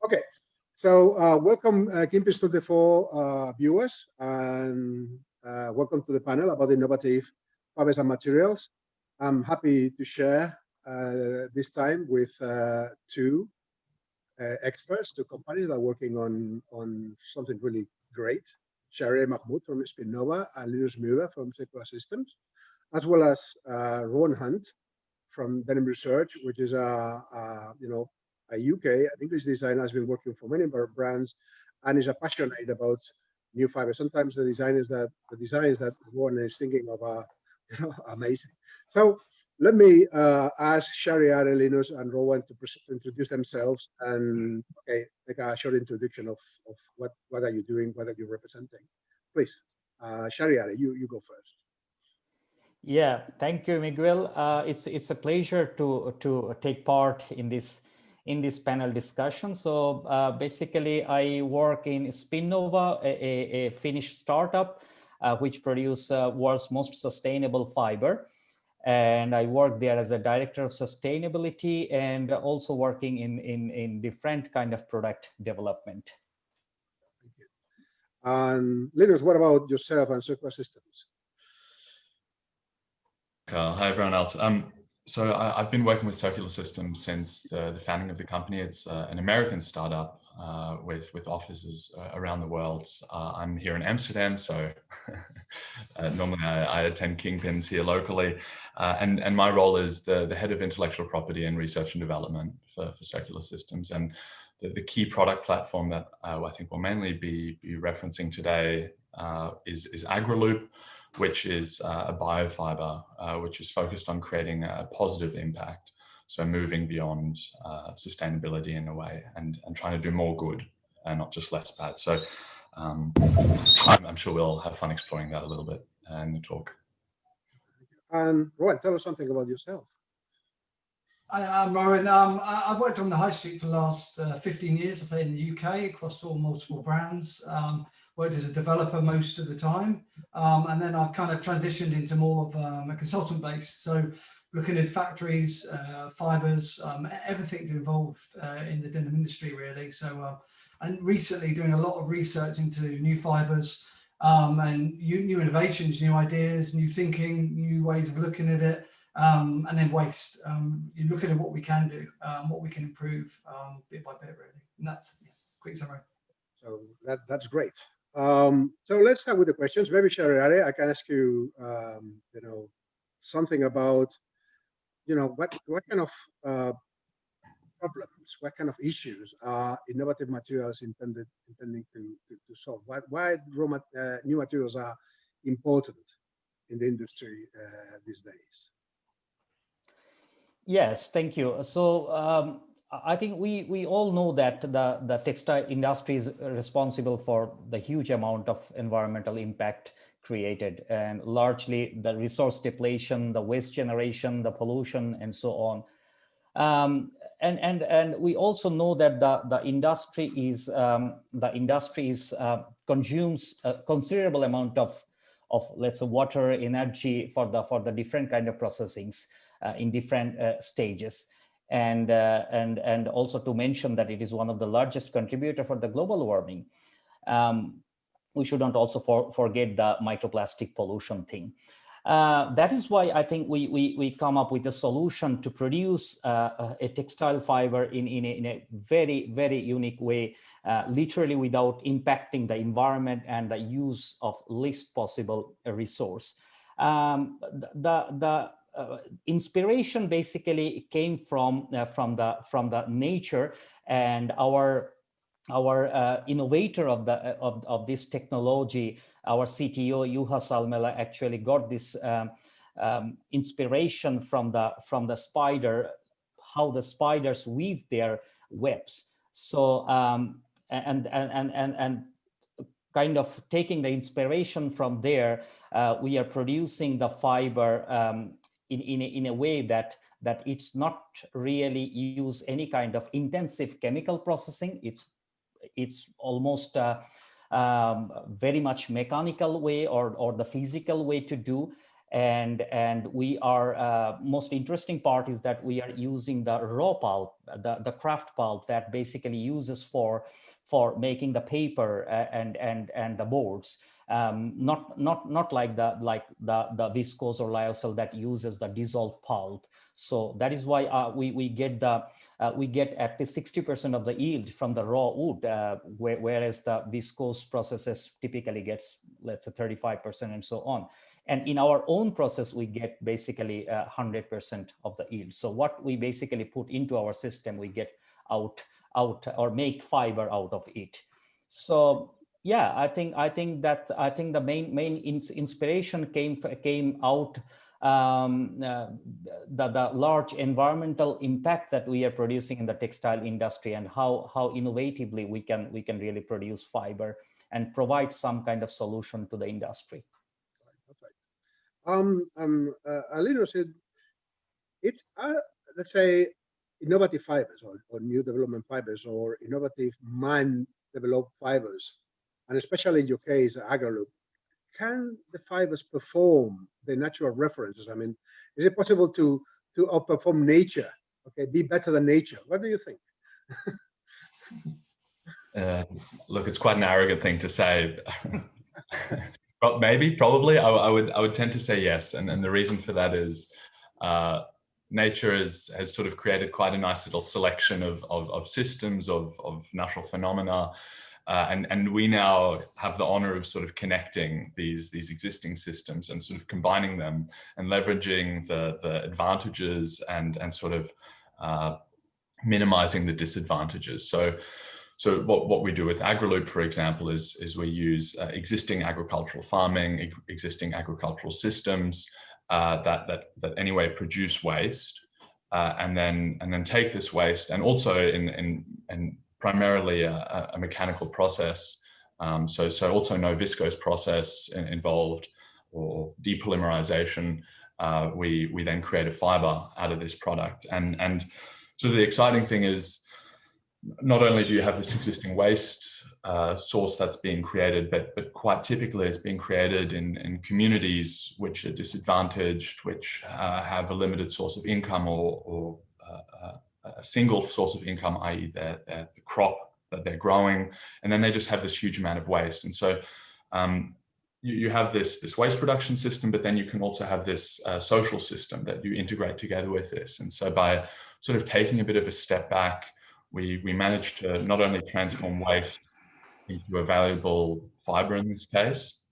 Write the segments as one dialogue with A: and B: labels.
A: Okay, so welcome Kimpis 24 viewers, and welcome to the panel about innovative fibers and materials. I'm happy to share this time with two experts, two companies that are working on something really great. Shahriar Mahmood from Spinnova and Linus Mueller from Circular Systems, as well as Rowan Hunt from Denim Research, which is a UK, an English designer, has been working for many brands and is a passionate about new fibers. Sometimes the designs that one is thinking of are amazing. So let me ask Shahriar, Linus, and Rowan to introduce themselves and make a short introduction of what are you doing, what are you representing. Please, Shahriar, you go first.
B: Yeah, thank you, Miguel. It's a pleasure to take part in this panel discussion. So basically, I work in Spinnova, a Finnish startup which produce world's most sustainable fiber, and I work there as a director of sustainability and also working in different kind of product development.
A: Thank you. And Linus, what about yourself and Circular Systems?
C: Hi, everyone else. So I've been working with Circular Systems since the founding of the company. It's an American startup with offices around the world. I'm here in Amsterdam, so normally I attend Kingpins here locally. And my role is the head of intellectual property and research and development for Circular Systems. And the key product platform that I think we'll mainly be referencing today is AgriLoop, which is a biofiber, which is focused on creating a positive impact. So moving beyond sustainability in a way and trying to do more good and not just less bad. So I'm sure we'll have fun exploring that a little bit in the talk.
A: And Rowan, tell us something about yourself.
D: I'm Rowan. I've worked on the high street for the last 15 years, I'd say, in the UK, across all multiple brands. Worked as a developer most of the time. And then I've kind of transitioned into more of a consultant base. So looking at factories, fibers, everything involved in the denim industry, really. So, and recently doing a lot of research into new fibers and new innovations, new ideas, new thinking, new ways of looking at it. And then waste. You look at what we can do, what we can improve bit by bit, really. And that's a quick summary.
A: So that's great. So let's start with the questions. Maybe Shahriar, I can ask you, something about, what kind of problems, what kind of issues are innovative materials intending to solve? Why new materials are important in the industry these days?
B: Yes, thank you. So I think we all know that the textile industry is responsible for the huge amount of environmental impact created, and largely the resource depletion, the waste generation, the pollution, and so on. And we also know that the industry consumes a considerable amount of let's say water, energy for the different kind of processings in different stages. And also to mention that it is one of the largest contributor for the global warming. We shouldn't also forget the microplastic pollution thing. That is why I think we come up with a solution to produce a textile fiber in a very, very unique way, literally without impacting the environment and the use of least possible resource. The inspiration basically came from the nature, and our innovator of this technology, our CTO Juha Salmela, actually got this inspiration from the spider, how the spiders weave their webs. So and kind of taking the inspiration from there, we are producing the fiber in a way that it's not really use any kind of intensive chemical processing. It's almost very much mechanical way or the physical way to do. and we are most interesting part is that we are using the raw pulp, the kraft pulp that basically uses for making the paper and the boards. Not like the viscose or lyocell that uses the dissolved pulp. So that is why we get at least 60% of the yield from the raw wood, whereas the viscose processes typically gets, let's say, 35% and so on. And in our own process, we get basically 100% of the yield. So what we basically put into our system, we get out or make fiber out of it. So yeah, I think the main inspiration came out the large environmental impact that we are producing in the textile industry, and how innovatively we can really produce fiber and provide some kind of solution to the industry.
A: Alino said, it are, let's say, innovative fibers or new development fibers or innovative man-developed fibers, and especially in your case, Agraloop. Can the fibers perform the natural references? I mean, is it possible to outperform nature? Okay, be better than nature. What do you think?
C: Look, it's quite an arrogant thing to say. But maybe, probably, I would tend to say yes, and the reason for that is nature has sort of created quite a nice little selection of systems, of natural phenomena, and we now have the honor of sort of connecting these existing systems and sort of combining them and leveraging the advantages and sort of minimizing the disadvantages. So what we do with Agraloop, for example, is we use existing agricultural farming, existing agricultural systems that anyway produce waste, and then take this waste, and also in primarily a mechanical process. So also no viscose process involved or depolymerization. We then create a fiber out of this product, and so the exciting thing is, not only do you have this existing waste source that's being created, but quite typically it's being created in communities which are disadvantaged, which have a limited source of income or a single source of income, i.e. the crop that they're growing, and then they just have this huge amount of waste. And so you have this waste production system, but then you can also have this social system that you integrate together with this. And so by sort of taking a bit of a step back, we managed to not only transform waste into a valuable fiber in this case,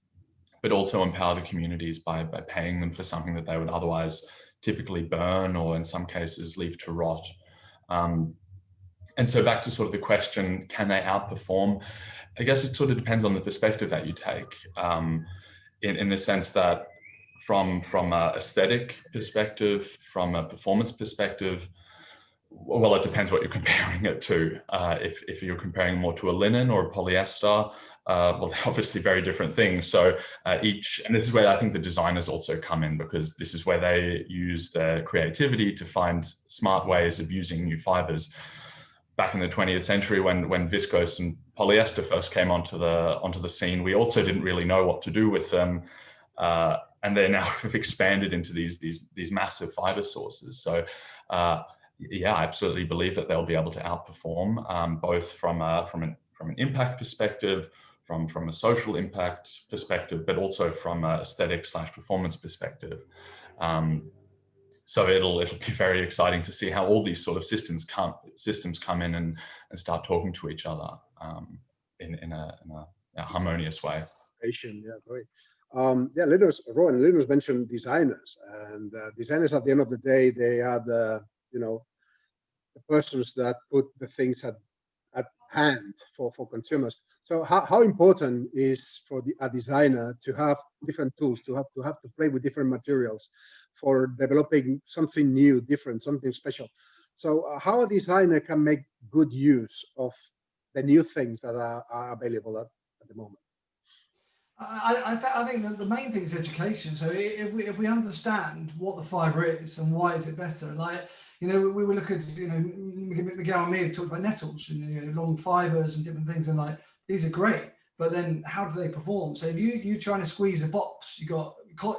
C: but also empower the communities by paying them for something that they would otherwise typically burn, or in some cases leave to rot. And so back to sort of the question, can they outperform? I guess it sort of depends on the perspective that you take, in the sense that from an aesthetic perspective, from a performance perspective, well, it depends what you're comparing it to. If you're comparing more to a linen or a polyester, well, they're obviously very different things. So and this is where I think the designers also come in, because this is where they use their creativity to find smart ways of using new fibers. Back in the 20th century, when viscose and polyester first came onto the scene, we also didn't really know what to do with them, and they now have expanded into these massive fiber sources. So. Yeah, I absolutely believe that they'll be able to outperform, both from an impact perspective, from a social impact perspective, but also from an aesthetic/performance perspective. So it'll be very exciting to see how all these sort of systems come in and start talking to each other in a harmonious way.
A: Yeah, great. Yeah, Linus mentioned designers, and designers at the end of the day, they are the persons that put the things at hand for consumers. So how important is for a designer to have different tools, to have to play with different materials for developing something new, different, something special? So how a designer can make good use of the new things that are available at the moment?
D: I think that the main thing is education. So if we understand what the fiber is and why is it better, like, we will look at, Miguel and me have talked about nettles, long fibers and different things, and like, these are great, but then how do they perform? So if you're trying to squeeze a box, you've got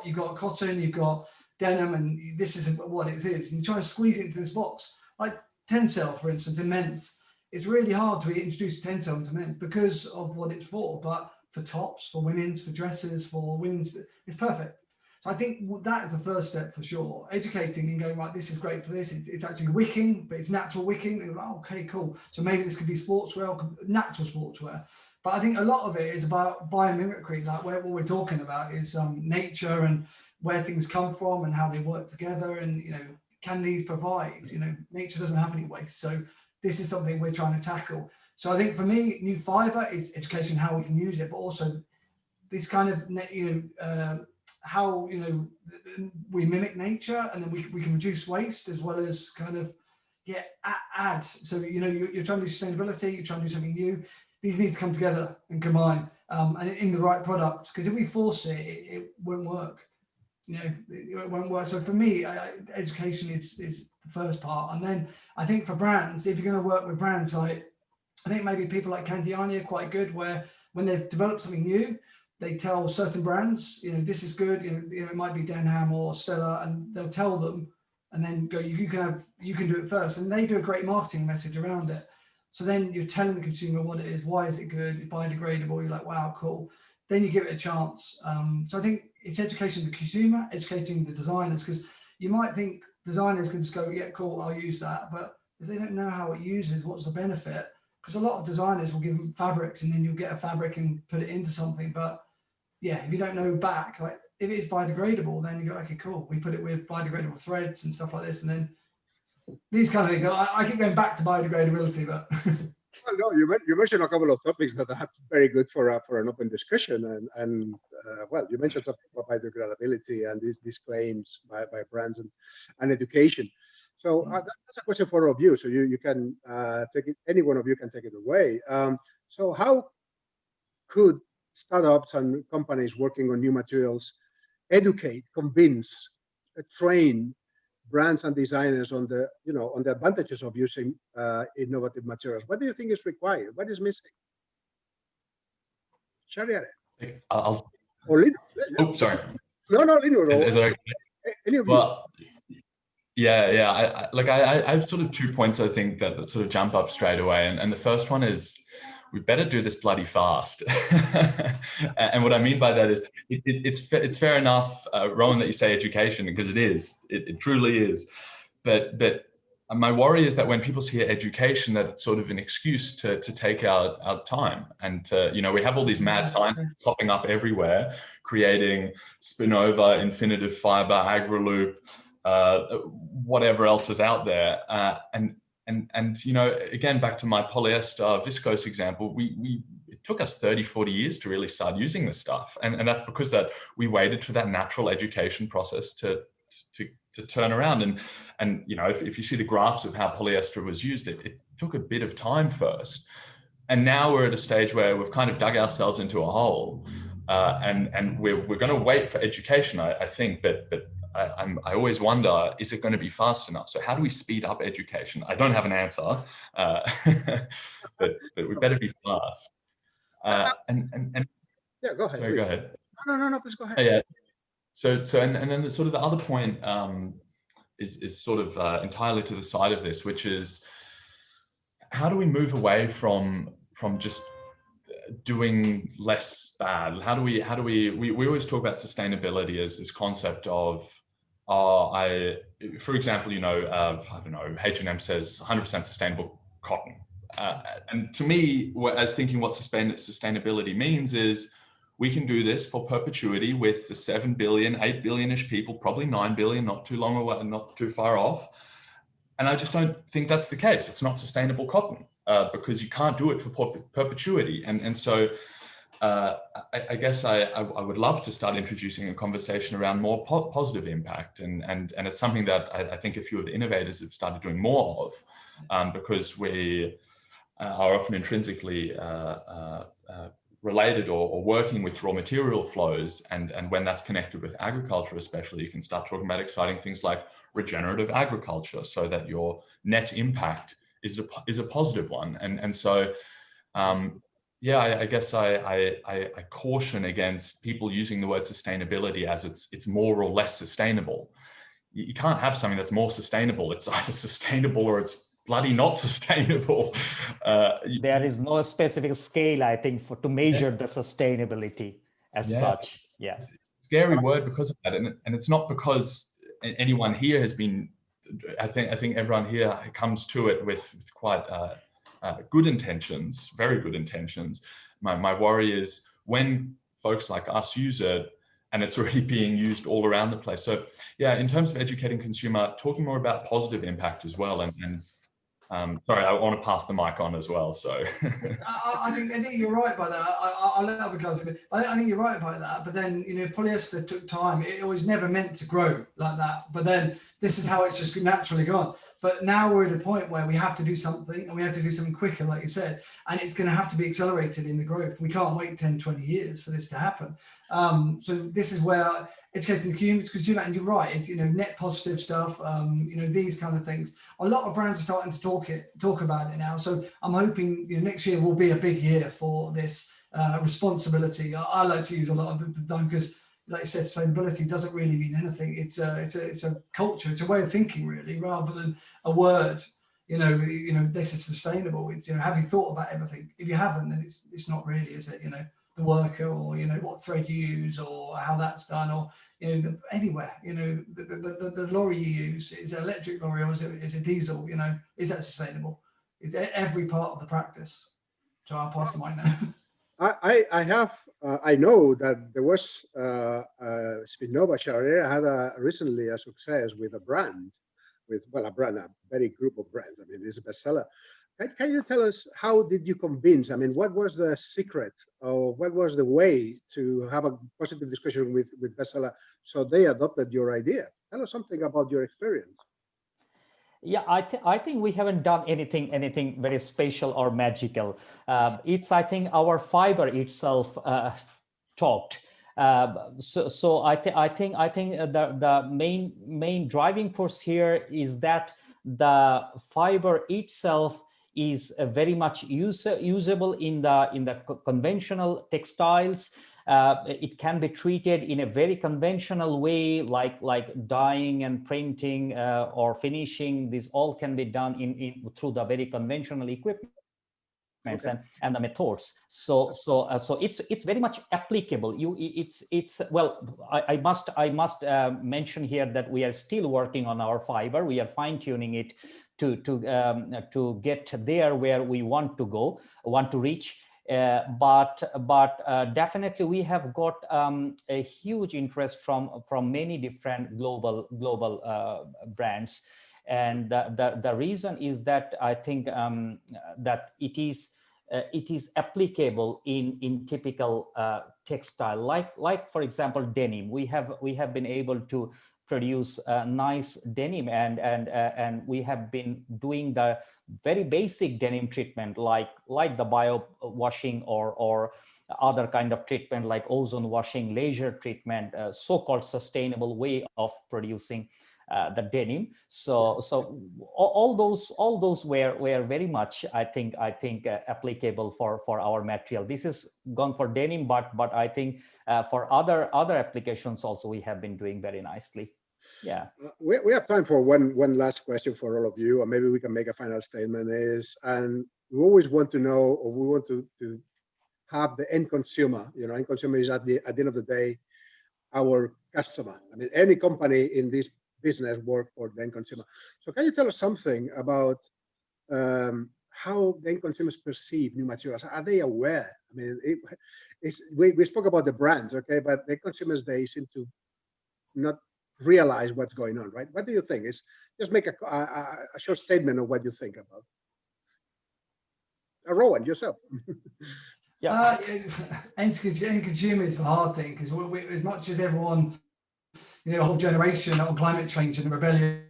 D: you've got cotton, you've got denim, and this is what it is. And you try to squeeze it into this box. Like Tencel, for instance, in men's, it's really hard to introduce Tencel into men's because of what it's for. But for tops, for women's, for dresses, for women's, it's perfect. So I think that is the first step for sure. Educating and going, right, this is great for this. It's actually wicking, but it's natural wicking. And like, okay, cool. So maybe this could be sportswear, natural sportswear. But I think a lot of it is about biomimicry. Like what we're talking about is nature and where things come from and how they work together. And, you know, can these provide, you know, nature doesn't have any waste. So this is something we're trying to tackle. So I think for me, new fiber is education, how we can use it, but also this kind of, you know, how, you know, we mimic nature, and then we can reduce waste as well as kind of add. So, you know, you're trying to do sustainability, you're trying to do something new. These need to come together and combine, and in the right product, because if we force it, it won't work. You know, it won't work. So for me, education is the first part. And then I think for brands, if you're going to work with brands, like I think maybe people like Candiani are quite good, where when they've developed something new, they tell certain brands, you know, this is good. You know, it might be Denham or Stella, and they'll tell them, and then go, you can do it first, and they do a great marketing message around it. So then you're telling the consumer what it is, why is it good, it's biodegradable. You're like, wow, cool. Then you give it a chance. So I think it's educating the consumer, educating the designers, because you might think designers can just go, yeah, cool, I'll use that, but if they don't know how it uses, what's the benefit? Because a lot of designers will give them fabrics, and then you'll get a fabric and put it into something, but yeah, if you don't know back, like if it's biodegradable, then you go, okay, cool. We put it with biodegradable threads and stuff like this. And then these kind of things, I keep going back to biodegradability, but.
A: Well, no, you mentioned a couple of topics that are very good for an open discussion. And well, you mentioned something about biodegradability and these claims by brands and education. So that's a question for all of you. So you can take it, any one of you can take it away. So how could startups and companies working on new materials educate, convince, train brands and designers on the, you know, on the advantages of using innovative materials? What do you think is required? What is missing? Shariare.
C: I'll.
A: Or Linus.
C: Oh, sorry.
A: No, Linus.
C: Is it okay?
A: Any of you?
C: Well, yeah. I have sort of 2 points I think that sort of jump up straight away, and the first one is, we better do this bloody fast. And what I mean by that is, it's fair enough, Rowan, that you say education, because it truly is. But my worry is that when people hear education, that it's sort of an excuse to take our time. And to, you know, we have all these mad scientists popping up everywhere, creating Spinova, infinitive fiber, Agroloop, whatever else is out there. And you know, again, back to my polyester viscose example, it took us 30, 40 years to really start using this stuff. And that's because that we waited for that natural education process to turn around. And you know, if you see the graphs of how polyester was used, it took a bit of time first. And now we're at a stage where we've kind of dug ourselves into a hole. And we're going to wait for education, I think, but I always wonder, is it going to be fast enough? So how do we speed up education? I don't have an answer, but we better be fast. And
A: yeah, go ahead.
C: Sorry, go ahead.
A: No, please go ahead.
C: Yeah. So and then the sort of the other point is sort of entirely to the side of this, which is, how do we move away from just doing less bad? How do we always talk about sustainability as this concept of, for example, you know, I don't know, H&M says 100% sustainable cotton. And to me, as thinking what sustainability means is, we can do this for perpetuity with the 7 billion, 8 billion-ish people, probably 9 billion, not too long away, not too far off. And I just don't think that's the case. It's not sustainable cotton, because you can't do it for perpetuity. And so I guess I would love to start introducing a conversation around more positive impact. And it's something that I think a few of the innovators have started doing more of, because we are often intrinsically related or working with raw material flows. And when that's connected with agriculture, especially, you can start talking about exciting things like regenerative agriculture, so that your net impact is a positive one. And so Yeah, I guess I caution against people using the word sustainability as it's more or less sustainable. You can't have something that's more sustainable. It's either sustainable or it's bloody not sustainable.
B: There is no specific scale, I think, to measure the sustainability as such. Yeah.
C: It's a scary word because of that. And it's not because anyone here has been, I think everyone here comes to it with quite good intentions, very good intentions. My worry is when folks like us use it and it's already being used all around the place. So yeah, in terms of educating consumer, talking more about positive impact as well. And sorry, I want to pass the mic on as well. So
D: I think you're right by that. I'll let other guys. I think you're right about that. But then, you know, polyester took time. It was never meant to grow like that. But then this is how it's just naturally gone. But now we're at a point where we have to do something, and we have to do something quicker, like you said, and it's going to have to be accelerated in the growth. We can't wait 10, 20 years for this to happen. So this is where educating the consumer, and you're right, it's, you know, net positive stuff, you know, these kind of things. A lot of brands are starting to talk about it now. So I'm hoping, you know, next year will be a big year for this responsibility. I like to use a lot of the time because, like I said, sustainability doesn't really mean anything. It's a culture. It's a way of thinking, really, rather than a word. You know, this is sustainable. It's, you know, have you thought about everything? If you haven't, then it's not really, is it? You know, the worker, or, you know, what thread you use, or how that's done, or, you know, anywhere, you know, the lorry you use, is it electric lorry or is it diesel? You know, is that sustainable? It's every part of the practice. So I'll pass the mic now.
A: I know that there was Spinnova Charrier had recently a success with a brand, a very group of brands. I mean, it's a bestseller. Can you tell us, how did you convince? I mean, what was the secret, or what was the way to have a positive discussion with bestseller so they adopted your idea? Tell us something about your experience.
B: Yeah, I think we haven't done anything very special or magical. It's, I think, our fiber itself talked. So I think the main driving force here is that the fiber itself is very much usable in the conventional textiles. It can be treated in a very conventional way, like dyeing and printing or finishing. This all can be done through the very conventional equipment. Okay. And the methods. So it's very much applicable. I must mention here that we are still working on our fiber. We are fine tuning it to get there where we want to reach. But definitely we have got a huge interest from many different global brands. And the reason is that I think that it is applicable in typical textile, like for example denim. We have been able to produce nice denim, and we have been doing the very basic denim treatment, like the bio washing or other kind of treatment like ozone washing, laser treatment, so-called sustainable way of producing the denim. So all those were very much, I think applicable for our material. This is gone for denim, but I think for other applications also we have been doing very nicely. Yeah.
A: We have time for one last question for all of you, or maybe we can make a final statement. And we always want to know, or we want to have the end consumer. You know, end consumer is at the end of the day our customer. I mean, any company in this business work for the end consumer. So can you tell us something about how the end consumers perceive new materials? Are they aware? I mean, we spoke about the brands, okay, but the consumers, they seem to not realize what's going on, right? What do you think? Just make a short statement of what you think about. Rowan, yourself.
D: Yeah. End consumer is a hard thing, because as much as everyone, you know, a whole generation on climate change and rebellion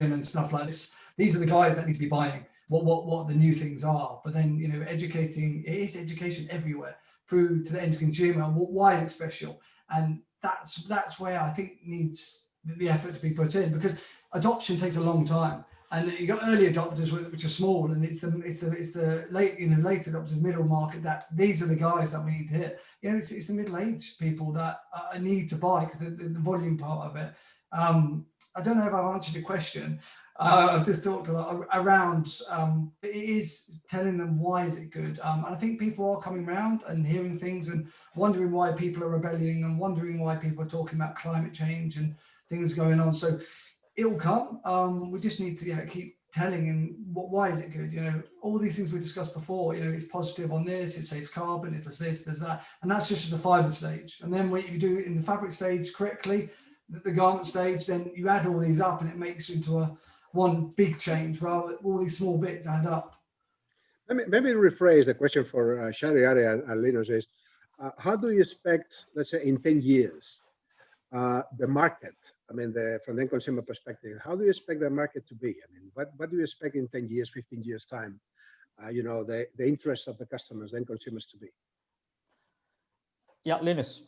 D: and stuff like this, these are the guys that need to be buying what the new things are. But then, you know, education everywhere through to the end consumer. Why it's special, and that's where I think needs the effort to be put in, because adoption takes a long time. And you got early adopters which are small, and it's the late late adopters, middle market, that these are the guys that we need to hit. It's the middle-aged people that need to buy, because the volume part of it. I don't know if I've answered your question. I've just talked a lot around, it is telling them why is it good. And I think people are coming around and hearing things and wondering why people are rebelling and wondering why people are talking about climate change and things going on. So it will come. We just need to keep telling and why is it good? All these things we discussed before. It's positive on this, it saves carbon, it does this, does that, and that's just the fiber stage. And then when you do it in the fabric stage correctly, the garment stage, then you add all these up and it makes you into one big change, rather all these small bits add up.
A: Maybe rephrase the question for Shariari and Linus is, how do you expect, let's say, in 10 years, the market, from the end consumer perspective, how do you expect the market to be? What do you expect in 10 years, 15 years time, the interest of the customers, the end consumers to be?
B: Yeah, Linus.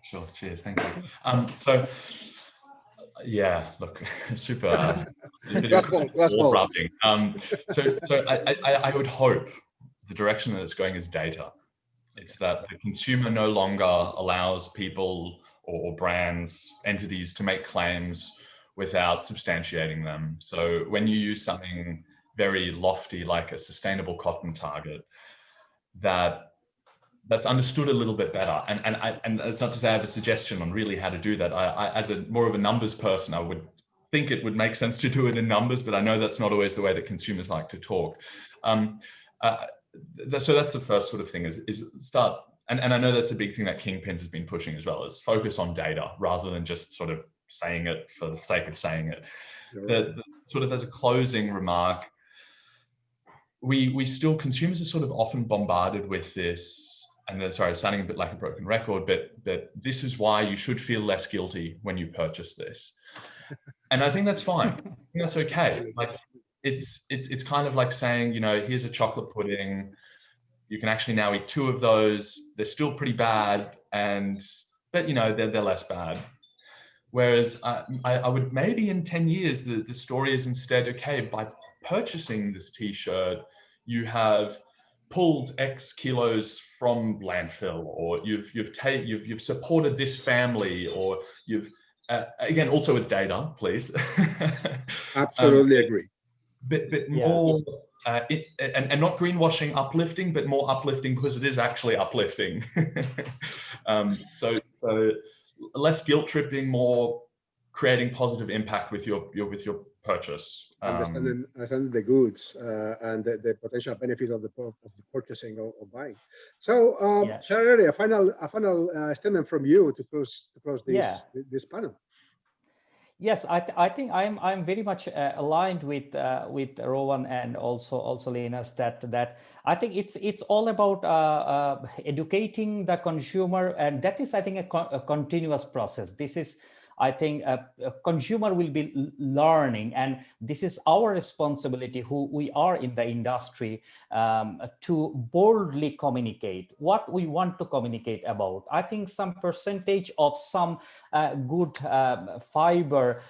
C: Sure, cheers, thank you. So, yeah, look, super.
A: Glass ball.
C: Rubbing. So I would hope the direction that it's going is data. It's that the consumer no longer allows people or brands, entities to make claims without substantiating them. So when you use something very lofty like a sustainable cotton target, that's understood a little bit better. And it's not to say I have a suggestion on really how to do that. I as a more of a numbers person, I would think it would make sense to do it in numbers, but I know that's not always the way that consumers like to talk. So that's the first sort of thing is start, and I know that's a big thing that Kingpins has been pushing as well, is focus on data rather than just sort of saying it for the sake of saying it. The sort of as a closing remark, we still, consumers are sort of often bombarded with this, and sorry, sounding a bit like a broken record, but this is why you should feel less guilty when you purchase this. And I think that's fine. I think that's okay. Like it's kind of like saying, here's a chocolate pudding. You can actually now eat 2 of those. They're still pretty bad, but they're less bad. Whereas I would maybe in 10 years, the story is instead, okay, by purchasing this T-shirt, you have pulled X kilos from landfill, or you've supported this family, or you've again, also with data, please.
A: Absolutely agree.
C: But more, and not greenwashing, uplifting, but more uplifting because it is actually uplifting. So less guilt tripping, more creating positive impact with your purchase.
A: Understanding the goods and the potential benefit of the purchasing or buying. So, Shariari, a final statement from you to close this panel.
B: Yes, I think I'm very much aligned with Rowan and also Linus that I think it's all about educating the consumer, and that is, I think, a continuous process. This is, I think, a consumer will be learning, and this is our responsibility, who we are in the industry, to boldly communicate what we want to communicate about. I think some percentage of some good fiber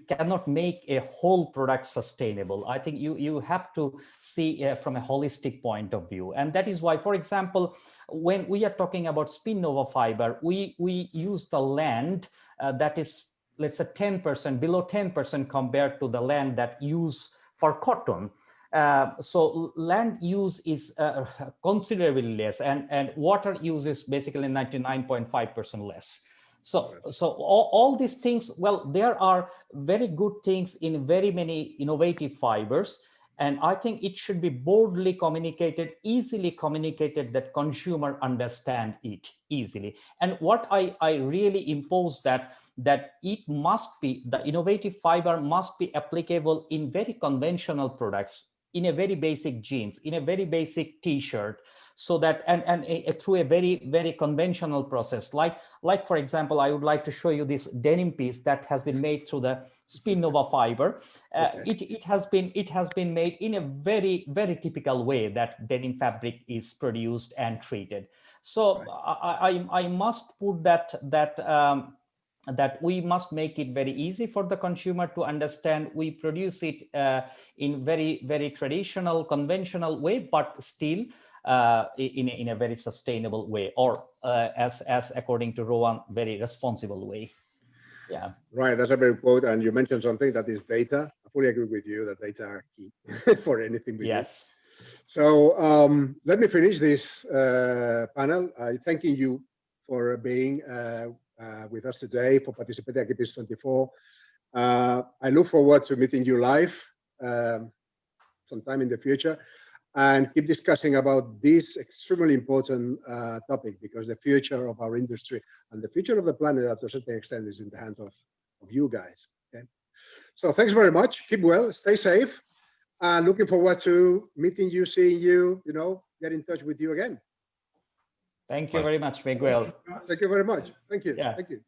B: cannot make a whole product sustainable. I think you have to see from a holistic point of view, and that is why, for example, when we are talking about Spinnova fiber, we use the land that is, let's say, 10%, below 10% compared to the land that use for cotton. So land use is considerably less, and water use is basically 99.5% less. So all these things, well, there are very good things in very many innovative fibers. And I think it should be boldly communicated, easily communicated, that consumer understand it easily. And what I really impose that it must be, the innovative fiber must be applicable in very conventional products, in a very basic jeans, in a very basic T-shirt, so that and through a very, very conventional process. Like for example, I would like to show you this denim piece that has been made through the Spinnova fiber. It has been made in a very, very typical way that denim fabric is produced and treated. So I must put that that we must make it very easy for the consumer to understand. We produce it in very traditional, conventional way, but still in a very sustainable way, or as according to Rowan, very responsible way. Yeah.
A: Right, that's a very quote. And you mentioned something that is data. I fully agree with you that data are key for anything we do.
B: Yes.
A: So let me finish this panel. Thanking you for being with us today, for participating at Campus 24. I look forward to meeting you live sometime in the future, and keep discussing about this extremely important topic, because the future of our industry and the future of the planet, to a certain extent, is in the hands of you guys. Okay, so thanks very much. Keep well, stay safe, and looking forward to meeting you, seeing you, get in touch with you again.
B: Thank you very much, Miguel.
A: Thank you very much. Thank you.
B: Yeah.
A: Thank you.